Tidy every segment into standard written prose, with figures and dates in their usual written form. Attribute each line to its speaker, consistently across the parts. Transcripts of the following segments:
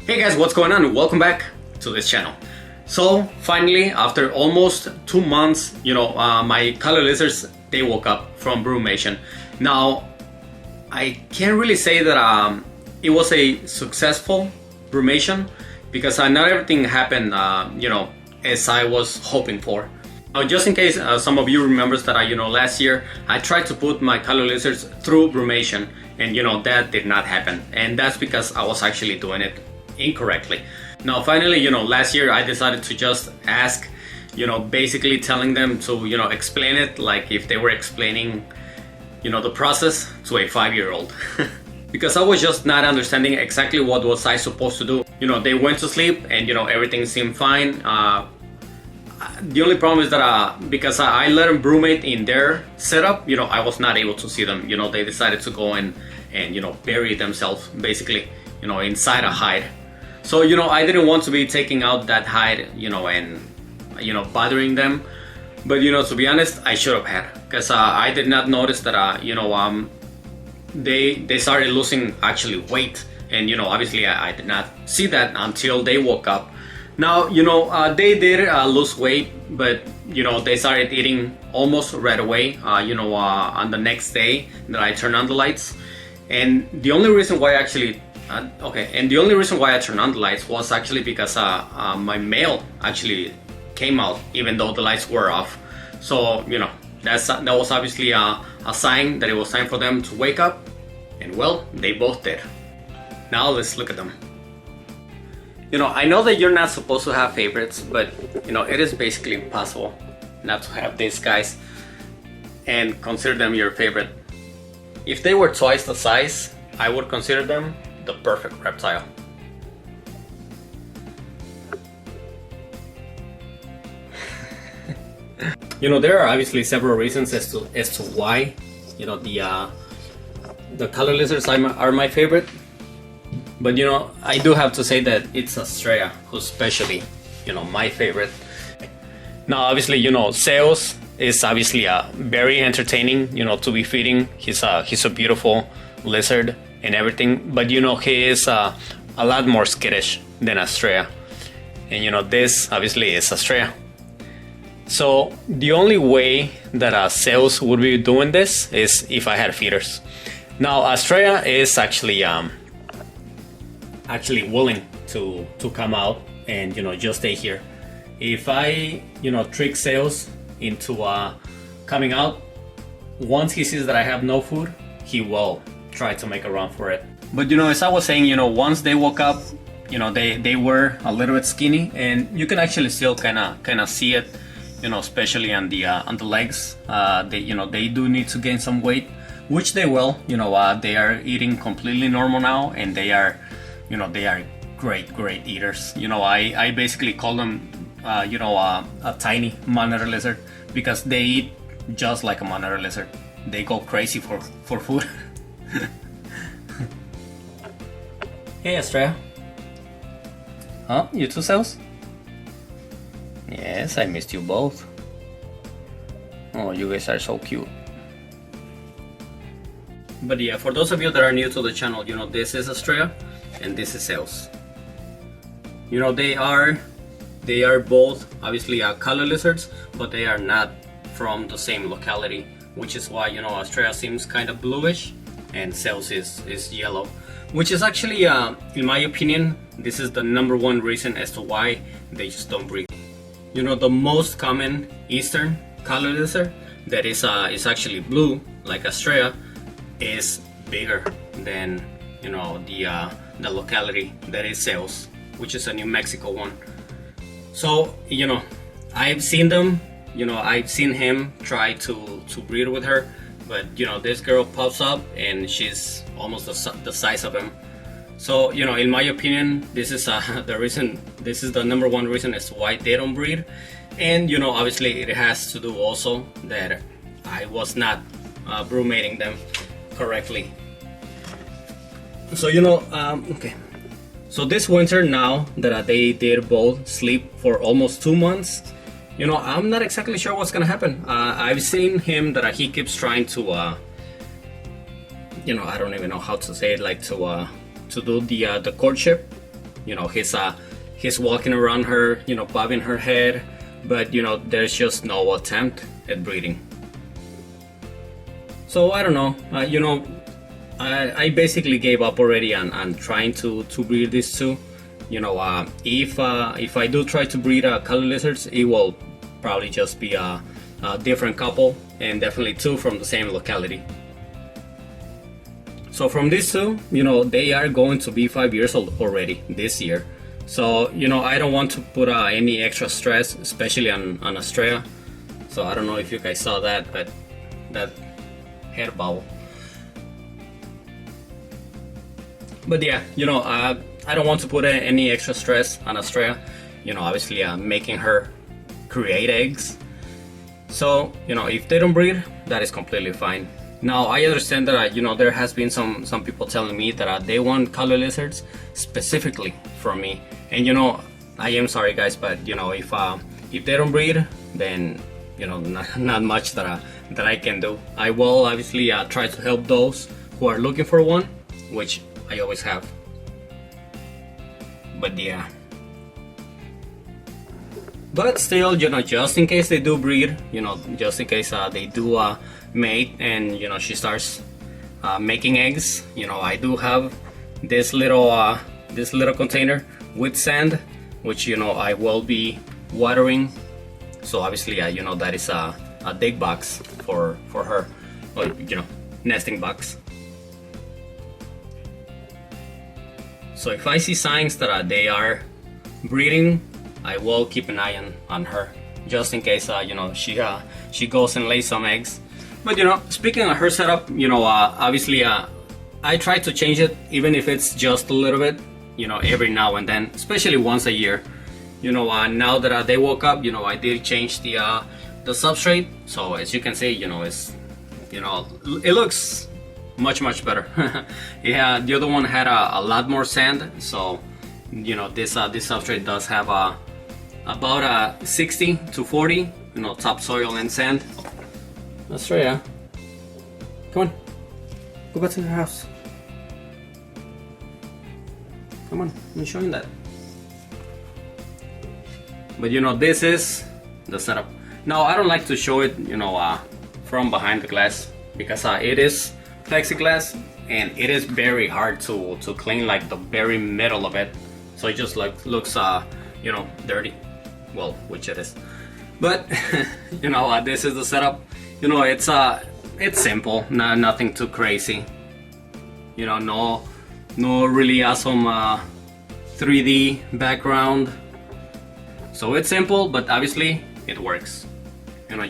Speaker 1: Hey guys, what's going on? Welcome back to this channel. So finally, after almost 2 months, my color lizards, they woke up from brumation. Now, I can't really say that it was a successful brumation because not everything happened, as I was hoping for. Now, just in case some of you remembers that last year I tried to put my color lizards through brumation, and that did not happen, and that's because I was actually doing it incorrectly. Now finally, last year I decided to just ask, basically telling them to, explain it like if they were explaining, the process to a 5-year-old. Because I was just not understanding exactly what was I supposed to do. They went to sleep and, everything seemed fine. The only problem is that because I let them brumate in their setup, I was not able to see them. They decided to go and bury themselves basically, inside a hide. So, I didn't want to be taking out that hide, and, bothering them. But, to be honest, I should have had. Because I did not notice that, they started losing actually weight. And, obviously I did not see that until they woke up. Now, they did lose weight, but, they started eating almost right away, on the next day that I turned on the lights. And the only reason why I actually the only reason why I turned on the lights was actually because my male actually came out even though the lights were off. So that was obviously a sign that it was time for them to wake up, and well, they both did. Now let's look at them. I know that you're not supposed to have favorites, but it is basically impossible not to have these guys and consider them your favorite. If they were twice the size, I would consider them the perfect reptile. There are obviously several reasons as to why the color lizards are my favorite, but I do have to say that it's Estrella who's especially my favorite. Now obviously Zeus is obviously very entertaining to be feeding. He's a beautiful lizard and everything, but he is a lot more skittish than Estrella, and this obviously is Estrella. So the only way that Zeus would be doing this is if I had feeders. Now Estrella is actually willing to come out and just stay here. If I trick Zeus into coming out, once he sees that I have no food, he will try to make a run for it. But as I was saying, once they woke up, they were a little bit skinny, and you can actually still kind of see it, especially on the legs. They do need to gain some weight, which they will. They are eating completely normal now, and they are great eaters. I basically call them a tiny monitor lizard because they eat just like a monitor lizard. They go crazy for food. Hey Estrella. Huh? You too, Zeus? Yes, I missed you both. Oh, you guys are so cute. But yeah, for those of you that are new to the channel, this is Estrella and this is Zeus. They are both obviously color lizards, but they are not from the same locality, which is why Estrella seems kind of bluish and Zeus is yellow, which is actually in my opinion, this is the number one reason as to why they just don't breed. The most common eastern color lizard that is actually blue like Estrella is bigger than the locality that is Zeus, which is a New Mexico one. So I've seen them, I've seen him try to breed with her, but this girl pops up and she's almost the size of him. So in my opinion, this is the reason. This is the number one reason as to why they don't breed. And obviously it has to do also that I was not brumating them correctly. So okay. So this winter, now that they did both sleep for almost 2 months, I'm not exactly sure what's gonna happen. I've seen him that he keeps trying to I don't even know how to say it, like to do the courtship, he's walking around her, bobbing her head, but there's just no attempt at breeding. So I don't know, I basically gave up already on trying to breed these two. If I do try to breed color lizards, it will probably just be a different couple, and definitely two from the same locality. So from these two, they are going to be 5 years old already this year. So I don't want to put any extra stress, especially on Estrella. So I don't know if you guys saw that, but that hair bubble. But yeah, I don't want to put any extra stress on Estrella. Obviously making her create eggs. So if they don't breed, that is completely fine. Now I understand that there has been some people telling me that they want color lizards specifically from me, and I am sorry guys, but if they don't breed, then not much that I can do. I will obviously try to help those who are looking for one, which I always have. But yeah, but still, just in case they do breed, just in case they do mate and she starts making eggs, I do have this little container with sand, which I will be watering. So obviously that is a dig box for her, or nesting box. So if I see signs that they are breeding, I will keep an eye on her, just in case she goes and lays some eggs. But speaking of her setup, obviously I try to change it, even if it's just a little bit, every now and then, especially once a year. Now that they woke up, I did change the substrate. So as you can see, it's it looks much better. Yeah, the other one had a lot more sand, so this substrate does have about 60 to 40 topsoil and sand. Australia, come on, go back to your house. Come on, let me show you that. But this is the setup. Now I don't like to show it from behind the glass, because it is plexiglass and it is very hard to clean, like the very middle of it. So it just looks dirty, well, which it is. But this is the setup. It's simple, nothing too crazy. No really awesome 3D background. So it's simple, but obviously it works.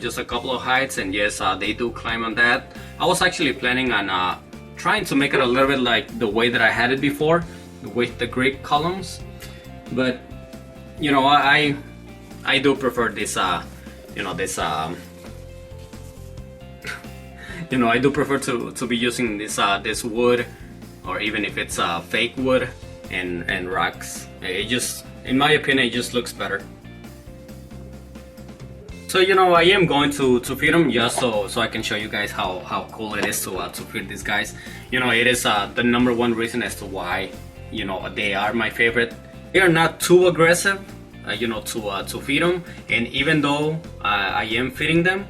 Speaker 1: Just a couple of heights, and yes, they do climb on that. I was actually planning on trying to make it a little bit like the way that I had it before, with the Greek columns. But I do prefer this I do prefer to be using this wood, or even if it's fake wood and rocks. It just, in my opinion, it just looks better. So I am going to feed them, just so I can show you guys how cool it is to feed these guys. It is the number one reason as to why they are my favorite. They are not too aggressive, to feed them, and even though I am feeding them,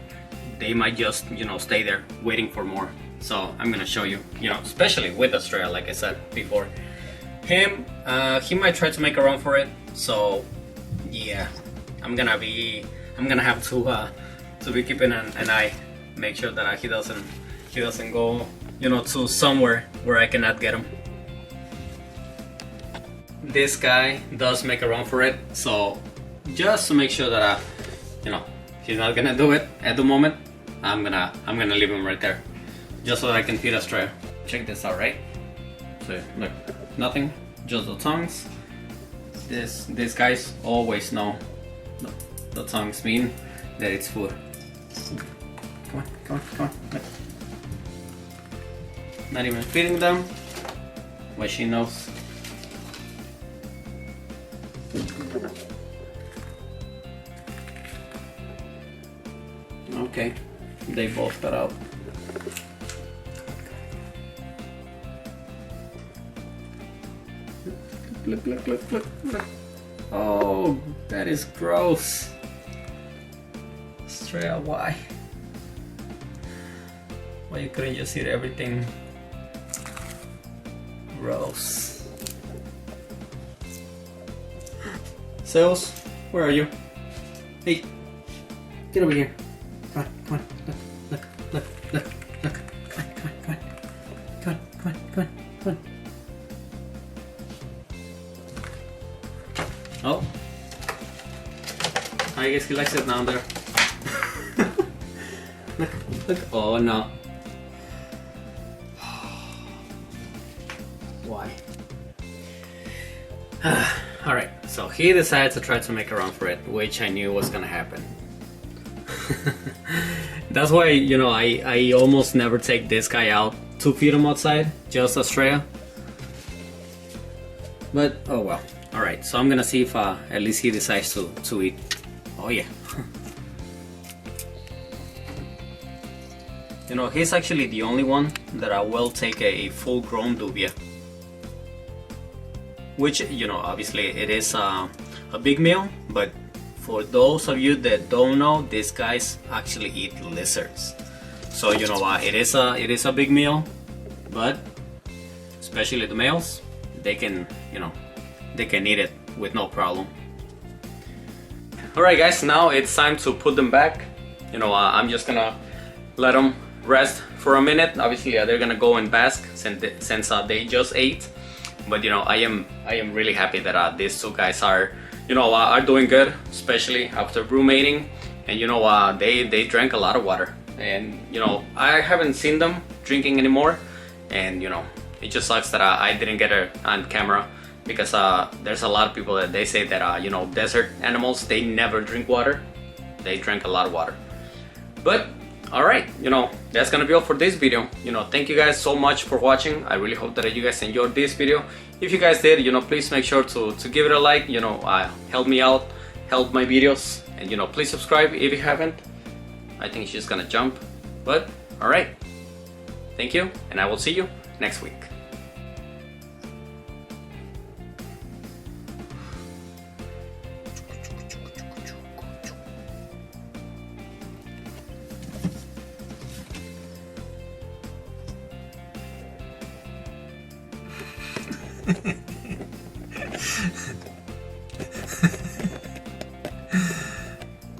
Speaker 1: they might just stay there waiting for more. So I'm gonna show you, especially with Australia, like I said before. Him, he might try to make a run for it. So yeah, I'm gonna have to be keeping an eye, make sure that he doesn't go to somewhere where I cannot get him. This guy does make a run for it, so just to make sure that he's not gonna do it at the moment, I'm gonna leave him right there, just so that I can feed Australia. Check this out, right? So look, nothing, just the tongues. These guys always know the tongues mean that it's food. Come on. Look. Not even feeding them, but she knows. Okay, they both got out. look. Oh, that is gross. Estrella, why? Why you couldn't just eat everything? Gross. Sales, where are you? Hey, get over here. Come on, look. Come on. Oh, I guess he likes it down there. Look. Oh no. Why? Alright, so he decided to try to make a run for it, which I knew was gonna happen. That's why, you know, I almost never take this guy out to feed him outside, just Estrella. But, oh well. Alright, so I'm gonna see if at least he decides to eat. Oh yeah. You know, he's actually the only one that I will take a full-grown dubia. Which, you know, obviously it is a big meal, but for those of you that don't know, these guys actually eat lizards. So, you know, it is a big meal, but especially the males, they can, you know, they can eat it with no problem. Alright guys, now it's time to put them back. You know, I'm just gonna let them rest for a minute. Obviously they're gonna go and bask since they just ate. But you know, I am really happy that these two guys are, you know, are doing good, especially after brumating. And you know, they drank a lot of water. And you know, I haven't seen them drinking anymore. And you know, it just sucks that I didn't get her on camera, because there's a lot of people that they say that you know, desert animals, they never drink water. They drank a lot of water. But alright, you know, that's gonna be all for this video. You know, thank you guys so much for watching. I really hope that you guys enjoyed this video. If you guys did, you know, please make sure to give it a like. You know, help me out, help my videos. And you know, please subscribe if you haven't. I think she's gonna jump. But alright, thank you, and I will see you next week.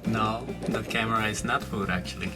Speaker 1: No, the camera is not food actually.